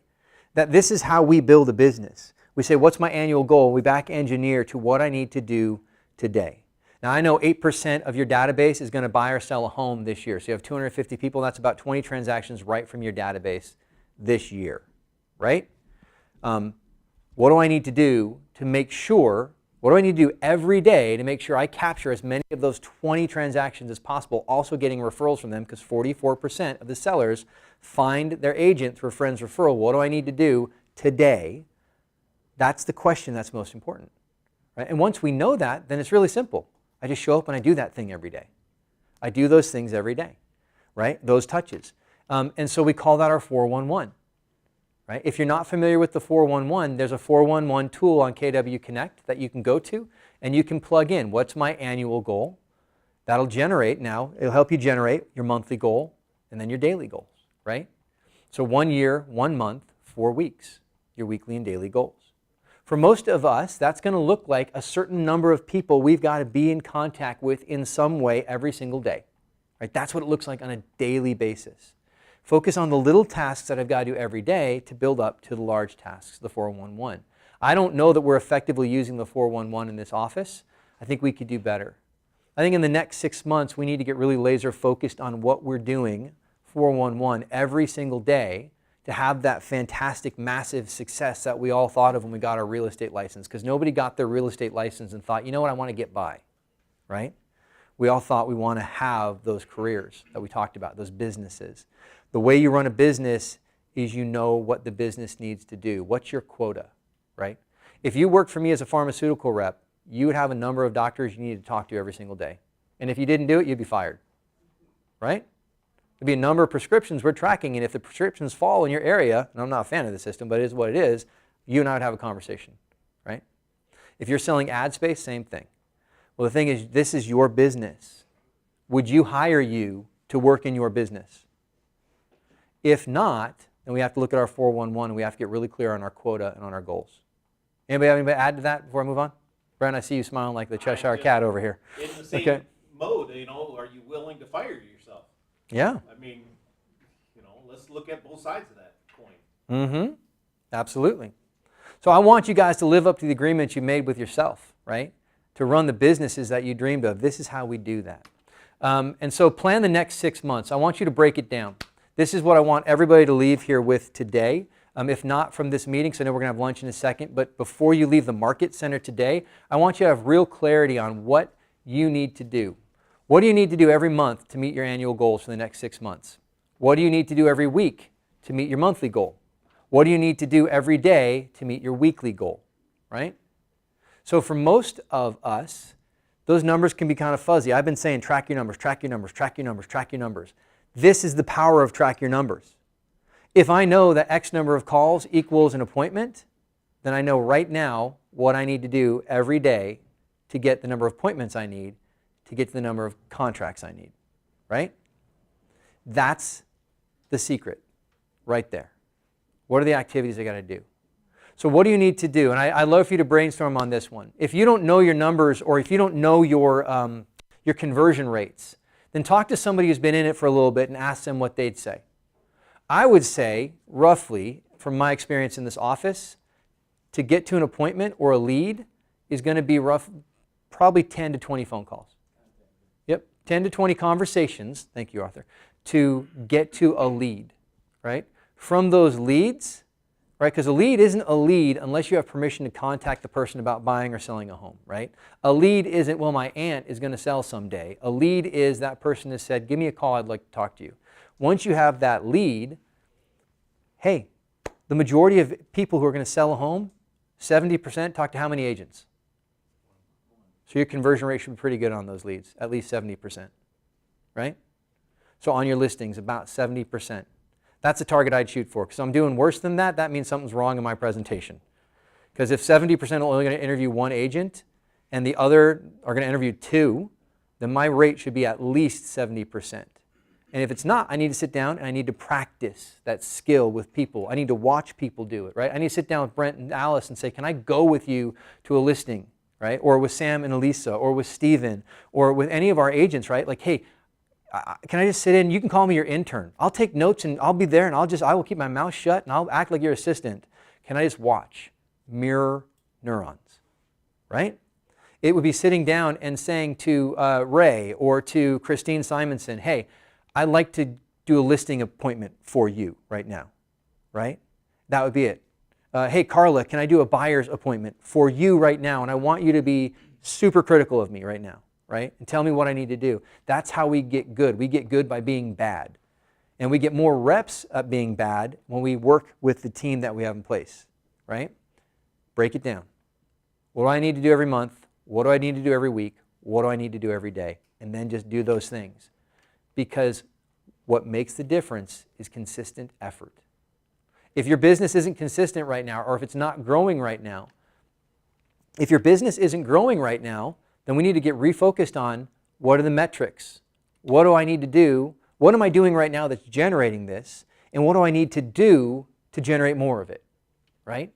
That this is how we build a business. We say, what's my annual goal? We back engineer to what I need to do today. Now I know 8% of your database is going to buy or sell a home this year. So you have 250 people, that's about 20 transactions right from your database this year, right? What do I need to do to make sure, what do I need to do every day to make sure I capture as many of those 20 transactions as possible, also getting referrals from them, because 44% of the sellers find their agent through a friend's referral. What do I need to do today? That's the question that's most important, right? And once we know that, then it's really simple. I just show up and I do that thing every day. I do those things every day, right? Those touches. And so we call that our 411, right? If you're not familiar with the 411, there's a 411 tool on KW Connect that you can go to and you can plug in, what's my annual goal? That'll generate now, it'll help you generate your monthly goal and then your daily goals, right? So 1 year, 1 month, 4 weeks, your weekly and daily goals. For most of us, that's going to look like a certain number of people we've got to be in contact with in some way every single day. Right? That's what it looks like on a daily basis. Focus on the little tasks that I've got to do every day to build up to the large tasks, the 411. I don't know that we're effectively using the 411 in this office. I think we could do better. I think in the next 6 months, we need to get really laser focused on what we're doing, 411, every single day, to have that fantastic, massive success that we all thought of when we got our real estate license. Because nobody got their real estate license and thought, you know what, I want to get by, right? We all thought we want to have those careers that we talked about, those businesses. The way you run a business is you know what the business needs to do. What's your quota, right? If you worked for me as a pharmaceutical rep, you would have a number of doctors you need to talk to every single day. And if you didn't do it, you'd be fired, right? There'd be a number of prescriptions we're tracking, and if the prescriptions fall in your area, and I'm not a fan of the system, but it is what it is, you and I would have a conversation, right? If you're selling ad space, same thing. Well, the thing is, this is your business. Would you hire you to work in your business? If not, then we have to look at our 411 and we have to get really clear on our quota and on our goals. Anybody have anybody add to that before I move on? Brent, I see you smiling like the Cheshire Cat over here. In the same mode, are you willing to fire yourself? Yeah. I mean, let's look at both sides of that coin. Mm-hmm. Absolutely. So I want you guys to live up to the agreements you made with yourself, right? To run the businesses that you dreamed of. This is how we do that. And so plan the next 6 months. I want you to break it down. This is what I want everybody to leave here with today. If not from this meeting, so I know we're going to have lunch in a second, but before you leave the Market Center today, I want you to have real clarity on what you need to do. What do you need to do every month to meet your annual goals for the next 6 months? What do you need to do every week to meet your monthly goal? What do you need to do every day to meet your weekly goal, right? So for most of us, those numbers can be kind of fuzzy. I've been saying track your numbers, track your numbers, track your numbers, track your numbers. This is the power of track your numbers. If I know that X number of calls equals an appointment, then I know right now what I need to do every day to get the number of appointments I need to get to the number of contracts I need, right? That's the secret right there. What are the activities I got to do? So what do you need to do? And I'd love for you to brainstorm on this one. If you don't know your numbers or if you don't know your conversion rates, then talk to somebody who's been in it for a little bit and ask them what they'd say. I would say, roughly, from my experience in this office, to get to an appointment or a lead is going to be probably 10 to 20 phone calls. Yep, 10 to 20 conversations, thank you, Arthur, to get to a lead, right? From those leads, right? Because a lead isn't a lead unless you have permission to contact the person about buying or selling a home, right? A lead isn't, well, my aunt is going to sell someday. A lead is that person has said, give me a call, I'd like to talk to you. Once you have that lead, hey, the majority of people who are going to sell a home, 70% talk to how many agents? So your conversion rate should be pretty good on those leads, at least 70%, right? So on your listings, about 70%. That's a target I'd shoot for. Because if I'm doing worse than that, that means something's wrong in my presentation. Because if 70% are only going to interview one agent and the other are going to interview two, then my rate should be at least 70%. And if it's not, I need to sit down and I need to practice that skill with people. I need to watch people do it, right? I need to sit down with Brent and Alice and say, can I go with you to a listing, right? Or with Sam and Elisa, or with Steven, or with any of our agents, right? Like, hey, can I just sit in? You can call me your intern. I'll take notes and I'll be there and I will keep my mouth shut and I'll act like your assistant. Can I just watch? Mirror neurons, right? It would be sitting down and saying to Ray or to Christine Simonson, hey, I'd like to do a listing appointment for you right now, right? That would be it. Hey, Carla, can I do a buyer's appointment for you right now? And I want you to be super critical of me right now. Right? And tell me what I need to do. That's how we get good. We get good by being bad. And we get more reps at being bad when we work with the team that we have in place. Right? Break it down. What do I need to do every month? What do I need to do every week? What do I need to do every day? And then just do those things. Because what makes the difference is consistent effort. If your business isn't consistent right now, or if it's not growing right now, if your business isn't growing right now, then we need to get refocused on what are the metrics? What do I need to do? What am I doing right now that's generating this? And what do I need to do to generate more of it, right?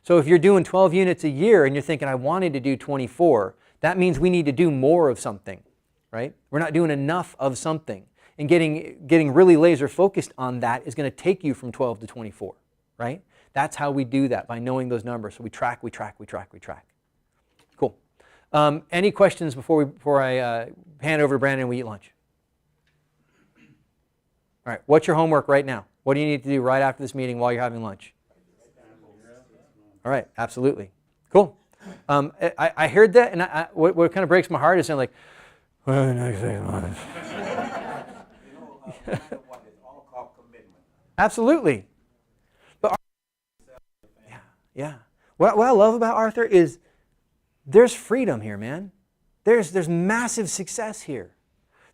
So if you're doing 12 units a year and you're thinking, I wanted to do 24, that means we need to do more of something, right? We're not doing enough of something. And getting really laser focused on that is going to take you from 12 to 24, right? That's how we do that, by knowing those numbers. So we track. Cool. Any questions before I hand over to Brandon and we eat lunch? All right, what's your homework right now? What do you need to do right after this meeting while you're having lunch? All right, absolutely. Cool. I heard that, and what kind of breaks my heart is saying like, well, the next 6 months. No matter what, it's all called commitment. Absolutely. But yeah. What I love about Arthur is there's freedom here, man. There's massive success here.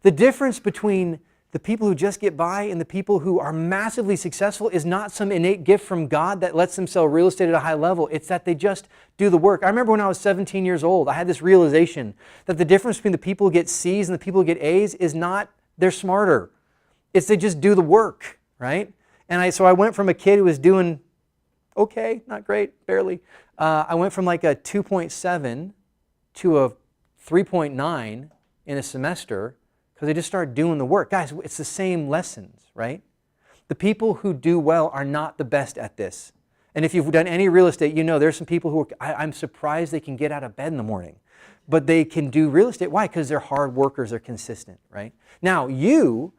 The difference between the people who just get by and the people who are massively successful is not some innate gift from God that lets them sell real estate at a high level. It's that they just do the work. I remember when I was 17 years old, I had this realization that the difference between the people who get C's and the people who get A's is not they're smarter. It's they just do the work, right? And so I went from a kid who was doing okay, not great, barely. I went from like a 2.7 to a 3.9 in a semester because I just started doing the work. Guys, it's the same lessons, right? The people who do well are not the best at this. And if you've done any real estate, you know there's some people who I'm surprised they can get out of bed in the morning. But they can do real estate. Why? Because they're hard workers, they're consistent, right? Now, you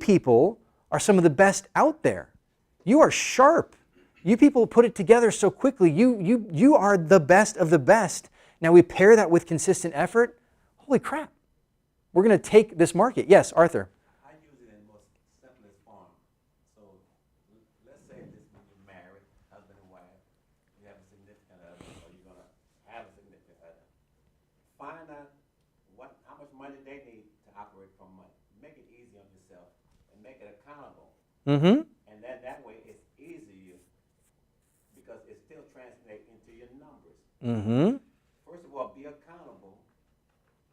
people are some of the best out there. You are sharp. You people put it together so quickly. You are the best of the best. Now we pair that with consistent effort. Holy crap. We're going to take this market. Yes, Arthur. I use it in the most simplest form. So let's say this when you're married, husband and wife, you have a significant other, or you're going to have a significant other. Find out how much money they need to operate from money. Make it easy on yourself and make it accountable. Mm-hmm. And then that way it's easier because it still translates into your numbers. Mm-hmm. First of all, be accountable.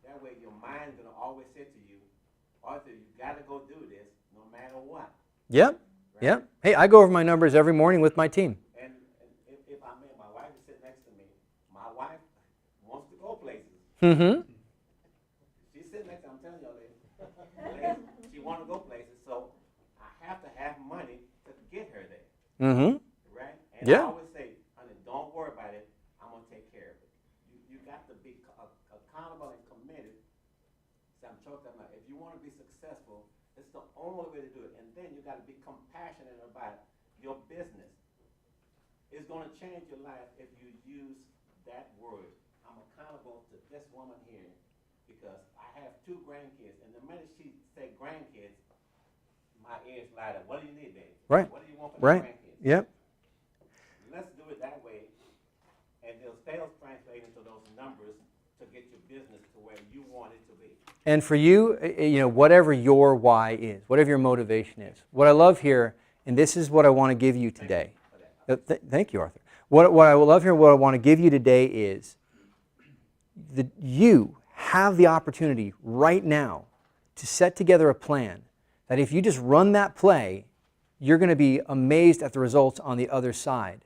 That way your mind's going to always say to you, Arthur, you got to go do this no matter what. Yep. Right? Yep. Hey, I go over my numbers every morning with my team. And if I may, my wife is sitting next to me. My wife wants to go places. Mm-hmm. She's sitting next to me, I'm telling y'all, ladies, she wants to go places, so I have to have money to get her there. Mm-hmm. Right? And Yeah. I always say, honey, don't worry about it. I'm going to take care of it. You got to be accountable and committed. See, I'm choking up now. If you want to be successful, it's the only way to do it. And then you got to be compassionate about your business. It's gonna change your life if you use that word. I'm accountable to this woman here because I have 2 grandkids, and the minute she said grandkids, my ears light up. What do you need, baby? Right. What do you want for Right. the grandkids? Yep. Let's do it that way, and they'll sales translate into those numbers to get your business to where you want it to be. And for you, whatever your why is, whatever your motivation is, what I love here, and this is what I want to give you today. Thank you, Arthur. What I love here, what I want to give you today is that you have the opportunity right now to set together a plan that if you just run that play, you're going to be amazed at the results on the other side.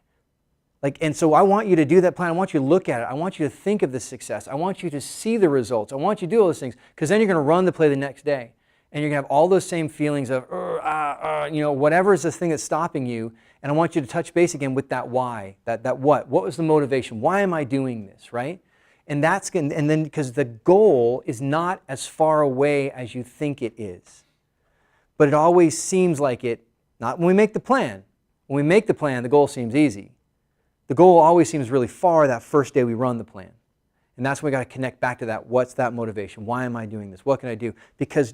And so I want you to do that plan. I want you to look at it. I want you to think of the success. I want you to see the results. I want you to do all those things because then you're going to run the play the next day. And you're going to have all those same feelings of, whatever is the thing that's stopping you. And I want you to touch base again with that why, that what. What was the motivation? Why am I doing this, right? And then because the goal is not as far away as you think it is. But it always seems like it, not when we make the plan. When we make the plan, the goal seems easy. The goal always seems really far that first day we run the plan. And that's when we got to connect back to that. What's that motivation? Why am I doing this? What can I do? Because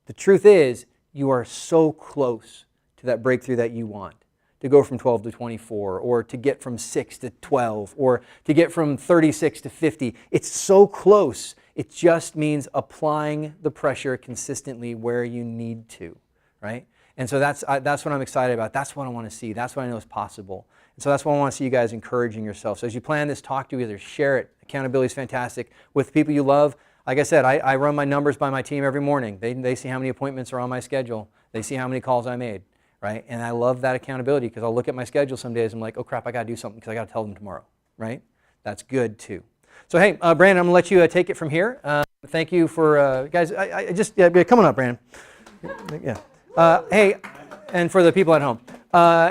the truth is, you are so close to that breakthrough that you want. To go from 12 to 24, or to get from 6 to 12, or to get from 36 to 50. It's so close. It just means applying the pressure consistently where you need to, right? And so that's what I'm excited about. That's what I want to see. That's what I know is possible. And so that's why I want to see you guys encouraging yourself. So as you plan this, talk to each other, share it. Accountability is fantastic. With people you love, like I said, I run my numbers by my team every morning. They see how many appointments are on my schedule. They see how many calls I made, right? And I love that accountability because I'll look at my schedule some days and I'm like, oh crap, I got to do something because I got to tell them tomorrow, right? That's good too. So hey, Brandon, I'm going to let you take it from here. Thank you for, guys, come on up, Brandon. Yeah. Hey, and for the people at home.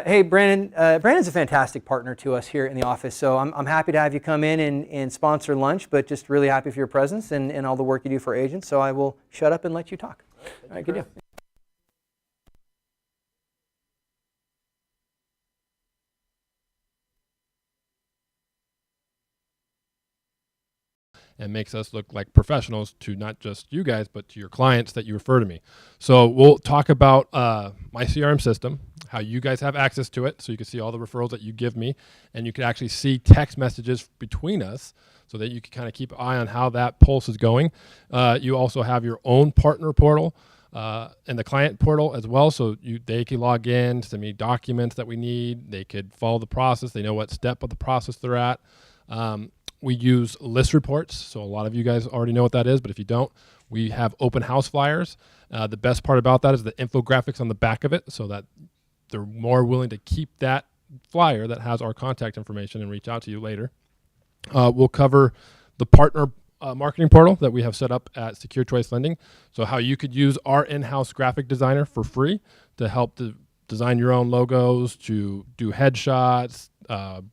Hey, Brandon's a fantastic partner to us here in the office, so I'm happy to have you come in and sponsor lunch, but just really happy for your presence and all the work you do for agents, so I will shut up and let you talk. All right, good deal. And makes us look like professionals to not just you guys, but to your clients that you refer to me. So we'll talk about my CRM system, how you guys have access to it, so you can see all the referrals that you give me, and you can actually see text messages between us so that you can kind of keep an eye on how that pulse is going. You also have your own partner portal and the client portal as well, so they can log in, send me documents that we need. They could follow the process. They know what step of the process they're at. We use list reports, so a lot of you guys already know what that is, but if you don't, we have open house flyers. The best part about that is the infographics on the back of it, so that they're more willing to keep that flyer that has our contact information and reach out to you later. We'll cover the partner marketing portal that we have set up at Secure Choice Lending, so how you could use our in-house graphic designer for free to help to design your own logos, to do headshots,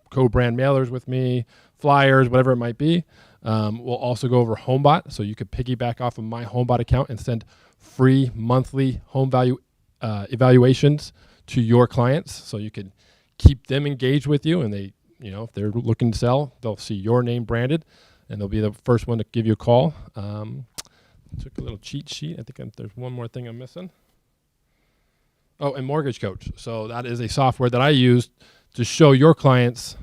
co-brand mailers with me, flyers, whatever it might be. We'll also go over HomeBot, so you could piggyback off of my HomeBot account and send free monthly home value evaluations to your clients, so you could keep them engaged with you, and they, if they're looking to sell, they'll see your name branded, and they'll be the first one to give you a call. Took a little cheat sheet. I think there's one more thing I'm missing. Oh, and Mortgage Coach. So that is a software that I use to show your clients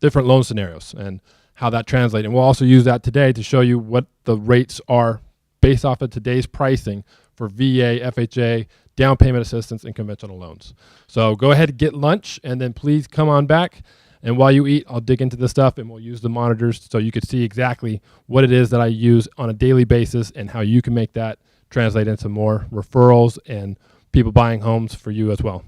different loan scenarios and how that translates. And we'll also use that today to show you what the rates are based off of today's pricing for VA, FHA, down payment assistance, and conventional loans. So go ahead and get lunch, and then please come on back. And while you eat, I'll dig into this stuff, and we'll use the monitors so you can see exactly what it is that I use on a daily basis and how you can make that translate into more referrals and people buying homes for you as well.